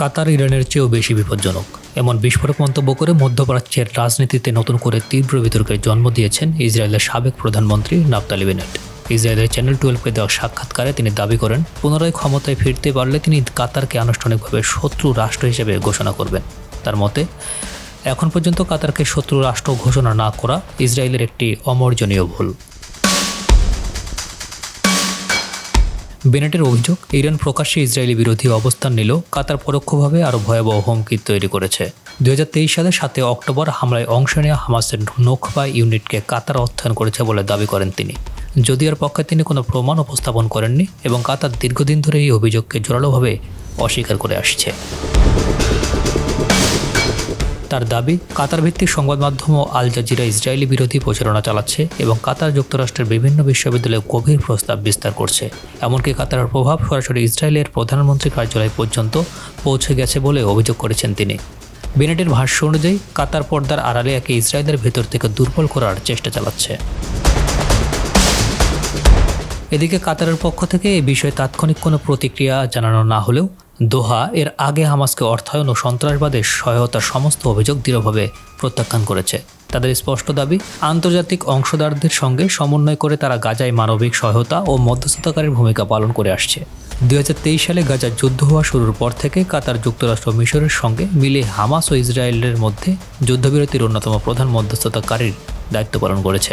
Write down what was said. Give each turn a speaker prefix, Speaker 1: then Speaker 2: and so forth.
Speaker 1: কাতার ইরানের চেয়েও বেশি বিপজ্জনক এমন বিস্ফোরক মন্তব্য করে মধ্যপ্রাচ্যের রাজনীতিতে নতুন করে তীব্র বিতর্কের জন্ম দিয়েছেন ইসরায়েলের সাবেক প্রধানমন্ত্রী নাফতালি বেনেট। ইসরায়েলের চ্যানেল 12-কে দেওয়া সাক্ষাৎকারে তিনি দাবি করেন, পুনরায় ক্ষমতায় ফিরতে পারলে তিনি কাতারকে আনুষ্ঠানিকভাবে শত্রু রাষ্ট্র হিসেবে ঘোষণা করবেন। তার মতে, এখন পর্যন্ত কাতারকে শত্রু রাষ্ট্র ঘোষণা না করা ইসরায়েলের একটি অমার্জনীয় ভুল। বেনেটের অভিযোগ, ইরান প্রকাশ্যে ইসরায়েলি বিরোধী অবস্থান নিলেও কাতার পরোক্ষভাবে আরও ভয়াবহ হুমকি তৈরি করেছে। 2023 সালে 7 অক্টোবর হামলায় অংশ নেওয়া হামাসের নোখবা ইউনিটকে কাতার অর্থায়ন করেছে বলে দাবি করেন তিনি। যদিও এর পক্ষে তিনি কোনো প্রমাণ উপস্থাপন করেননি এবং কাতার দীর্ঘদিন ধরে এই অভিযোগকে জোরালোভাবে অস্বীকার করে আসছে। তার দাবি, কাতার ভিত্তিক সংবাদ মাধ্যম আল জাজিরা ইসরায়েলি বিরোধী প্রচারণা চালাচ্ছে এবং কাতার যুক্তরাষ্ট্রের বিভিন্ন বিশ্ববিদ্যালয়ে গভীর প্রস্তাব বিস্তার করছে। এমনকি কাতারের প্রভাব সরাসরি ইসরায়েলের প্রধানমন্ত্রী কার্যালয় পর্যন্ত পৌঁছে গেছে বলে অভিযোগ করেছেন তিনি। বেনেটের ভাষ্য অনুযায়ী কাতার পর্দার আড়ালে একে ইসরায়েলের ভেতর থেকে দুর্বল করার চেষ্টা চালাচ্ছে। এদিকে কাতারের পক্ষ থেকে এ বিষয়ে তাৎক্ষণিক কোনো প্রতিক্রিয়া জানানো না হলেও দোহা এর আগে হামাসকে অর্থায়ন ও সন্ত্রাসবাদের সহায়তার সমস্ত অভিযোগ দৃঢ়ভাবে প্রত্যাখ্যান করেছে। তাদের স্পষ্ট দাবি, আন্তর্জাতিক অংশীদারদের সঙ্গে সমন্বয় করে তারা গাজায় মানবিক সহায়তা ও মধ্যস্থতাকারীর ভূমিকা পালন করে আসছে। 2023 সালে গাজার যুদ্ধ হওয়া শুরুর পর থেকে কাতার, যুক্তরাষ্ট্র ও মিশরের সঙ্গে মিলে হামাস ও ইসরায়েলের মধ্যে যুদ্ধবিরতির অন্যতম প্রধান মধ্যস্থতাকারীর দায়িত্ব পালন করেছে।